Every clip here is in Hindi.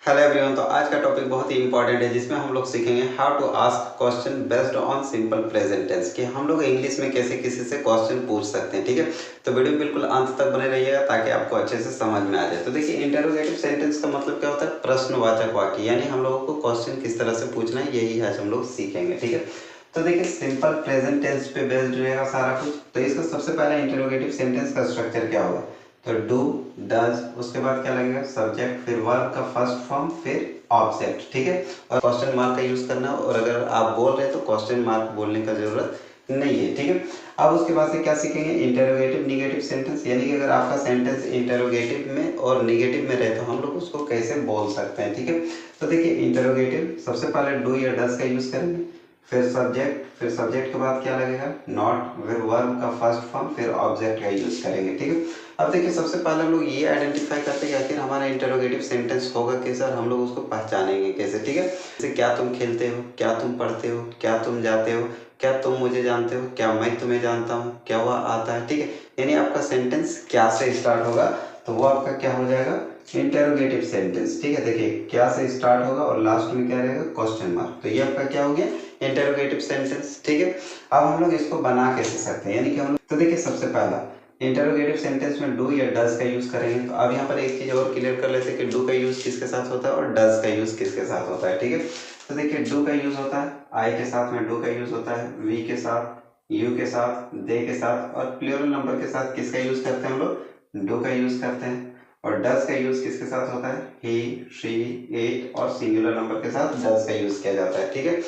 Hello everyone. तो आज का टॉपिक बहुत ही इंपॉर्टेंट है जिसमें हम लोग सीखेंगे how to ask question based on simple present tense कि हम लोग इंग्लिश में कैसे किसी से क्वेश्चन पूछ सकते हैं। ठीक है, तो वीडियो बिल्कुल अंत तक बने रहिएगा ताकि आपको अच्छे से समझ में आ जाए। तो देखिए, इंटरोगेटिव सेंटेंस का मतलब क्या होता है? प्रश्नवाचक वाक्य, यानी हम लोगों को क्वेश्चन किस तरह से पूछना है यही आज हम लोग सीखेंगे। ठीक है, तो देखिए सिंपल प्रेजेंट टेंस पे बेस्ड रहेगा सारा कुछ। तो इसका सबसे पहला इंटरोगेटिव सेंटेंस का स्ट्रक्चर क्या होगा? तो डू, डज, उसके बाद क्या लगेगा? सब्जेक्ट, फिर वर्ब का फर्स्ट फॉर्म, फिर ऑब्जेक्ट। ठीक है, और क्वेश्चन मार्क का यूज करना, और अगर आप बोल रहे हैं तो क्वेश्चन मार्क बोलने का जरूरत नहीं है। ठीक है, अब उसके बाद से क्या सीखेंगे? इंटरोगेटिव निगेटिव सेंटेंस, यानी कि अगर आपका सेंटेंस इंटरोगेटिव में और निगेटिव में रहे तो हम लोग उसको कैसे बोल सकते हैं। ठीक है, तो देखिए इंटरोगेटिव सबसे पहले डू या डज का यूज करेंगे, फिर सब्जेक्ट, फिर सब्जेक्ट के बाद क्या लगेगा? नॉट, फिर वर्ब का फर्स्ट फॉर्म, फिर ऑब्जेक्ट का यूज करेंगे। ठीक है, अब देखिए सबसे पहले हम लोग ये आइडेंटिफाई करते हैं कि आखिर हमारा इंटरोगेटिव सेंटेंस होगा कैसा और हम लोग उसको पहचानेंगे कैसे। ठीक है, जैसे क्या तुम खेलते हो, क्या तुम पढ़ते हो, क्या तुम जाते हो, क्या तुम मुझे जानते हो, क्या मैं तुम्हें जानता हूँ, क्या वह आता है। ठीक है, यानी आपका सेंटेंस क्या से स्टार्ट होगा तो वो आपका क्या हो जाएगा? Interrogative sentence. ठीक है, देखिए क्या से स्टार्ट होगा और लास्ट में क्या रहेगा? Question mark. तो ये आपका क्या हो गया? Interrogative sentence. ठीक है, अब हम लोग इसको बना कैसे सकते हैं, यानी कि हम लोग, तो देखिए सबसे पहला इंटरोगेटिव सेंटेंस में डू या डज का यूज करेंगे। तो अब यहाँ पर एक चीज और क्लियर कर लेते हैं कि डू का यूज किसके साथ होता है और डज का यूज किसके साथ होता है। ठीक है, तो देखिए डू का यूज होता है आई के साथ में, डू का यूज होता है वी के साथ, यू के साथ, दे के साथ, और प्लूरल नंबर के साथ किसका यूज करते हैं हम लोग? डू का यूज करते हैं। और डज का यूज किसके साथ होता है? ही, शी, इट, और सिंगुलर नंबर के साथ डज का यूज किया जाता है। ठीक है,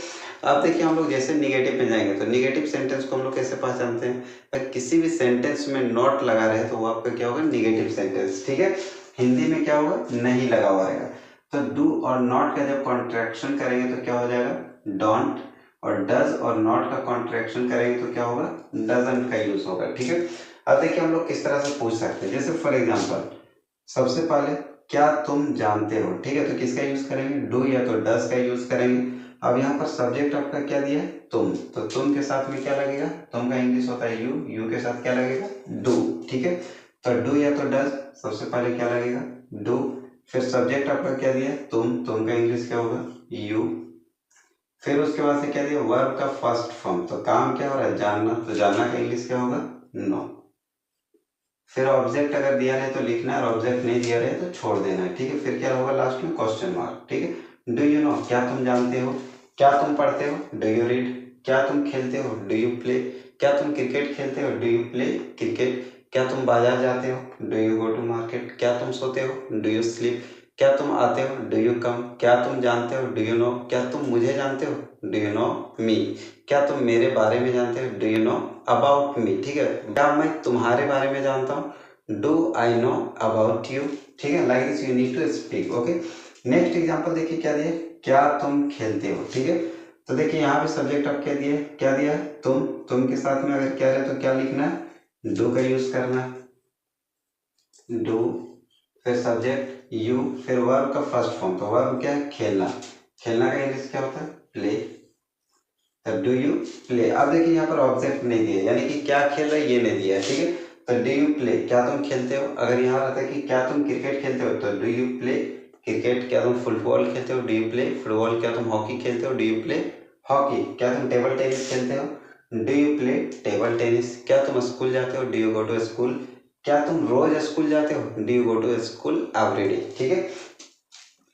अब देखिए हम लोग जैसे निगेटिव पे जाएंगे तो निगेटिव सेंटेंस को हम लोग कैसे पहचानते हैं? अगर किसी भी सेंटेंस में नॉट लगा रहे तो वो आपका क्या होगा? Negative sentence. ठीक है, हिंदी में क्या होगा? नहीं लगा हुआ रहेगा। तो डू और नॉट का जब कॉन्ट्रैक्शन करेंगे तो क्या हो जाएगा? डोंट, और डज और नॉट का कॉन्ट्रैक्शन करेंगे तो क्या होगा? डजंट का यूज होगा। ठीक है, अब देखिए हम लोग किस तरह से पूछ सकते हैं। जैसे फॉर एग्जाम्पल सबसे पहले क्या तुम जानते हो? ठीक है, तो किसका यूज करेंगे? डू या तो डज का यूज करेंगे। अब यहाँ पर सब्जेक्ट आपका क्या दिया है? तुम, तो तुम के साथ में क्या लगेगा? तुम का इंग्लिश होता है यू, यू के साथ क्या लगेगा? डू। ठीक है, तो डू या तो डज, सबसे पहले क्या लगेगा? डू, फिर सब्जेक्ट आपका क्या दिया है? तुम का इंग्लिश क्या होगा? यू, फिर उसके बाद से क्या दिया? वर्ब का फर्स्ट फॉर्म, तो काम क्या हो रहा है? जानना, तो जानना का इंग्लिश क्या होगा? नो, फिर ऑब्जेक्ट अगर दिया रहे तो लिखना है और ऑब्जेक्ट नहीं दिया रहे तो छोड़ देना है। ठीक है, फिर क्या होगा लास्ट में? Question mark. ठीक है, डू यू नो, क्या तुम जानते हो? क्या तुम पढ़ते हो? Do you read? क्या तुम खेलते हो? Do you play? क्या तुम क्रिकेट खेलते हो? Do you play cricket? क्या तुम बाजार जाते हो? Do you go to market? क्या तुम सोते हो? Do you sleep? क्या तुम आते हो? Do you come? क्या तुम जानते हो? Do you know? क्या तुम मुझे जानते हो? Do you know me? क्या तुम मेरे बारे में जानते हो? Do you know about me? ठीक है, क्या मैं तुम्हारे बारे में जानता हूँ? Do I know about you? ठीक है, like this you need to speak. Okay, next example देखिए क्या दिया है? क्या तुम खेलते हो? ठीक है, तो देखिए यहाँ पे सब्जेक्ट आप क्या दिया है? क्या दिया है? तुम के साथ में अगर क्या है तो क्या लिखना है? डू का यूज करना है, डू, फिर सब्जेक्ट यू, फिर वर्ब का फर्स्ट फॉर्म, तो वर्ब क्या है? खेलना, खेलना का इंग्लिश क्या होता है? Play, do you play. अब देखिए यहाँ पर ऑब्जेक्ट नहीं दिया, यानी कि क्या खेल रहे ये नहीं दिया है। ठीक है, तो डू यू प्ले, क्या तुम खेलते हो? अगर यहाँ रहता है कि क्या तुम क्रिकेट खेलते हो तो डू यू प्ले क्रिकेट? क्या तुम फुटबॉल खेलते हो? Do you play football? क्या तुम हॉकी खेलते हो? Do you play hockey? क्या तुम टेबल टेनिस खेलते हो? Do you play table tennis? क्या तुम स्कूल जाते हो? Do you go to school? क्या तुम रोज स्कूल जाते हो? Do you go to school every day? ठीक है,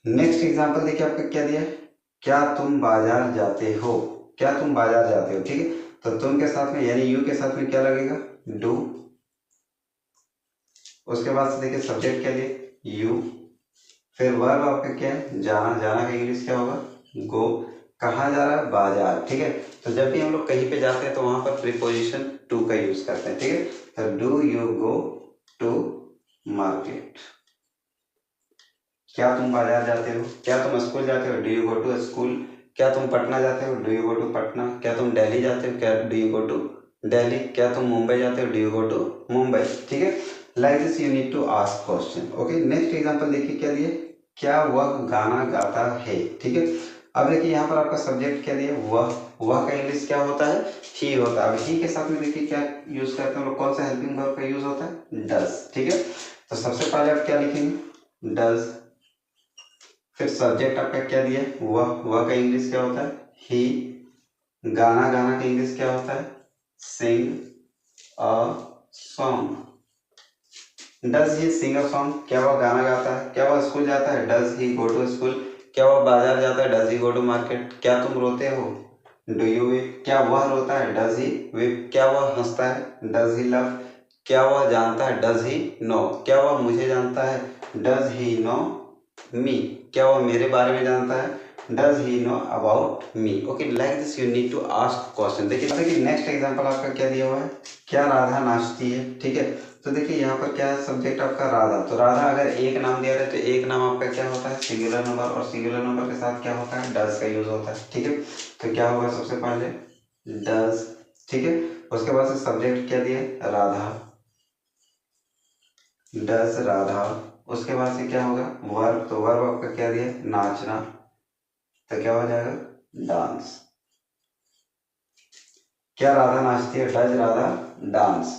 नेक्स्ट एग्जांपल देखिए आपका क्या दिया है? क्या तुम बाजार जाते हो? क्या तुम बाजार जाते हो? ठीक है, तो तुम के साथ में यानी यू के साथ में क्या लगेगा? डू, उसके बाद से देखिए सब्जेक्ट क्या दिया? यू, फिर वर्ब आपका क्या है? जाना, जाना का इंग्लिश क्या होगा? गो, कहाँ जा रहा है? बाजार। ठीक है, तो जब भी हम लोग कहीं पे जाते हैं तो वहां पर प्रीपोजिशन टू का यूज करते हैं। ठीक है, तो do you go to market? क्या तुम बाजार जाते हो? क्या तुम स्कूल जाते हो? Do you go to school? क्या तुम पटना जाते हो? Do you go to Patna? क्या तुम दिल्ली जाते हो? क्या do you go to Delhi? क्या तुम मुंबई जाते हो? Do you go to Mumbai? ठीक है, like this you need to ask question. Okay, next example देखिए क्या दिए? क्या वह गाना गाता है? ठीक है, अब देखिए यहाँ पर आपका सब्जेक्ट क्या दिया? वह का इंग्लिश क्या होता है? ही होता है। अब ही के साथ में देखिए क्या यूज करते हैं हम लोग? कौन सा हेल्पिंग वर्ब का यूज होता है? डज। ठीक है, तो सबसे पहले आप क्या लिखेंगे? डज, फिर सब्जेक्ट आपका क्या दिया है, वह का इंग्लिश क्या होता है, ही। गाना, गाना का इंग्लिश क्या होता है, sing a song. Does he sing a song, क्या वह गाना गाता है, क्या वह स्कूल जाता है, does he go to school. क्या वह बाजार जाता है, does he go to market. क्या तुम रोते हो, डू यू वीप। क्या वह रोता है, डज ही वीप। क्या वह हंसता है, डज ही लव। क्या वह जानता है, डज ही नो। क्या वह मुझे जानता है, डज ही नो मी। क्या वह मेरे बारे में जानता है, does he know about me. Okay, like this you need to ask question. देखिए नेक्स्ट एग्जांपल आपका क्या दिया हुआ है, क्या राधा नाचती है, ठीक है। तो देखिए यहाँ पर क्या है, सब्जेक्ट आपका राधा। तो राधा अगर एक नाम दिया रहे तो एक नाम आपका क्या होता है, सिंगुलर नंबर, और सिंगुलर नंबर के साथ क्या होता है, डज का यूज होता है, ठीक है। तो क्या होगा सबसे पहले, डज, ठीक है। उसके बाद से सब्जेक्ट क्या दिया, राधा, डज राधा। उसके बाद से क्या होगा, वर्ब। तो वर्ब आपका क्या दिया, नाचना। तो क्या हो जाएगा, डांस। क्या राधा नाचती है, does Radha dance.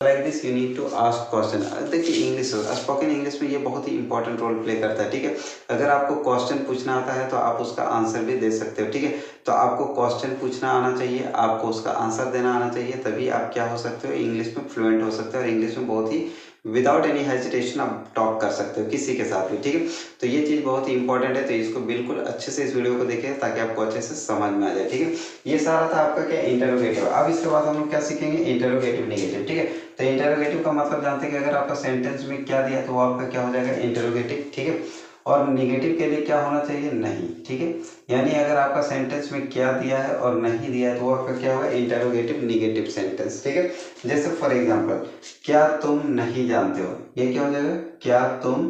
Like this you need to ask question. देखिए इंग्लिश, स्पोकन इंग्लिश में ये बहुत ही इंपॉर्टेंट रोल प्ले करता है, ठीक है। अगर आपको क्वेश्चन पूछना आता है तो आप उसका आंसर भी दे सकते हो, ठीक है। तो आपको क्वेश्चन पूछना आना चाहिए, आपको उसका आंसर देना आना चाहिए, तभी आप क्या हो सकते हो, इंग्लिश में फ्लुएंट हो सकते हो, और इंग्लिश में बहुत ही विदाउट एनी हेजिटेशन आप टॉक कर सकते हो किसी के साथ भी, ठीक है। तो ये चीज़ बहुत ही इंपॉर्टेंट है, तो इसको बिल्कुल अच्छे से इस वीडियो को देखें ताकि आपको अच्छे से समझ में आ जाए, ठीक है। ये सारा था आपका क्या, इंटरोगेटिव। अब इसके बाद हम लोग क्या सीखेंगे, इंटरोगेटिव नेगेटिव, ठीक है। तो इंटरोगेटिव का मतलब जानते हैं कि अगर आपका सेंटेंस में क्या दिया तो वो आपका क्या हो जाएगा, इंटरोगेटिव, ठीक है। और निगेटिव के लिए क्या होना चाहिए, नहीं, ठीक है। यानी अगर आपका सेंटेंस में क्या दिया है और नहीं दिया है तो वो आपका क्या होगा, इंटरोगेटिव निगेटिव सेंटेंस, ठीक है। जैसे फॉर एग्जांपल, क्या तुम नहीं जानते हो, ये क्या हो जाएगा, क्या तुम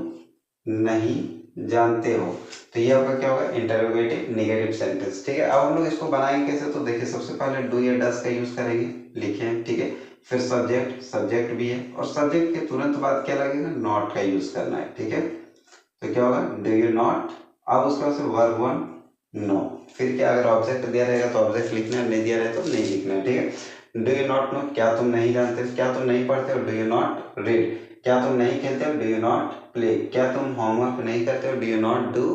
नहीं जानते हो। तो ये आपका क्या होगा, इंटरोगेटिव नेगेटिव सेंटेंस, ठीक है। अब हम लोग इसको बनाएंगे कैसे, तो देखिए सबसे पहले डू या डज का यूज करेंगे, लिखे, ठीक है। फिर सब्जेक्ट, सब्जेक्ट भी है, और सब्जेक्ट के तुरंत बाद क्या लगेगा, नॉट का यूज करना है, ठीक है। तो क्या होगा, डू यू नॉट। अब उसके बाद से वर्ब वन, नो। फिर क्या, अगर ऑब्जेक्ट दिया रहेगा तो ऑब्जेक्ट लिखना है, नहीं दिया रहेगा तो नहीं लिखना है, ठीक है। डू यू नॉट नो, क्या तुम नहीं जानते, क्या तुम नहीं पढ़ते हो, डू यू नॉट रीड। क्या तुम नहीं खेलते हो, डू यू नॉट प्ले। क्या तुम होमवर्क नहीं करते हो, do you not do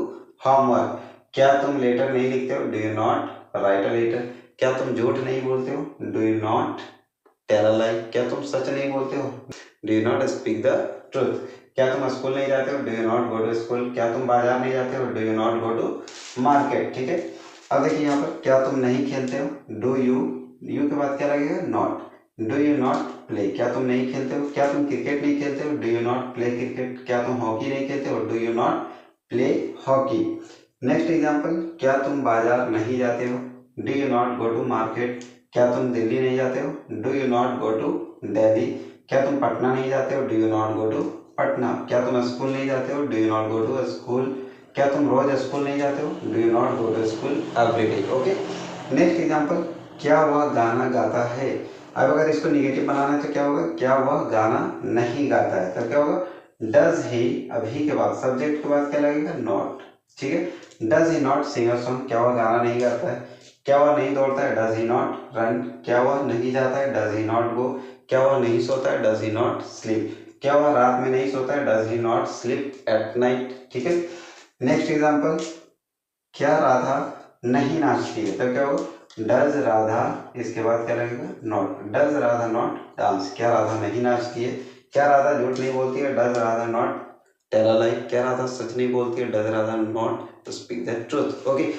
homework. क्या तुम लेटर नहीं लिखते हो, do you not write a letter. क्या तुम झूठ नहीं बोलते हो, do you not tell a lie. क्या तुम सच नहीं बोलते हो, do you not speak the truth. क्या तुम स्कूल नहीं जाते हो, do you not go to school. क्या तुम बाजार नहीं जाते हो, do you not go to market, ठीक है। अब देखिए यहाँ पर, क्या तुम नहीं खेलते हो, डू यू, यू के बाद क्या लगेगा, not. Do you not play, क्या तुम नहीं खेलते हो। क्या तुम क्रिकेट नहीं खेलते हो, do you not play cricket. क्या तुम हॉकी नहीं खेलते हो, do you not play hockey. Next example, क्या तुम बाजार नहीं जाते हो, do you not go to market. क्या तुम दिल्ली नहीं जाते हो, do you not go to Delhi. क्या तुम पटना नहीं जाते हो, do you not go to Patna. क्या तुम स्कूल नहीं जाते हो, do you not go to school. क्या तुम रोज स्कूल नहीं जाते हो, do you not go to school every day. Okay, next example, क्या वह गाना गाता है। अब अगर इसको निगेटिव बनाना है तो क्या होगा, क्या वह गाना नहीं गाता है। तो क्या होगा, डज ही, अब ही के बाद सब्जेक्ट के बाद क्या लगेगा, नॉट, ठीक है। Does he not sing a song, क्या वह गाना नहीं गाता है। क्या वह नहीं दौड़ता है, डज ही नॉट रन। क्या वह नहीं जाता है, डज ही नॉट गो। क्या वह नहीं सोता है, डज ही नॉट स्लीप। क्या वह रात में नहीं सोता है, does he not sleep at night, ठीक है। नेक्स्ट एग्जांपल, क्या राधा नहीं नाचती है। तो क्या होगा, डज राधा, इसके बाद क्या लगेगा, not. Does Radha not dance, क्या राधा नहीं नाचती है। क्या राधा झूठ नहीं बोलती है, does Radha not tell a lie. क्या राधा सच नहीं बोलती है, does Radha not speak the truth. Okay,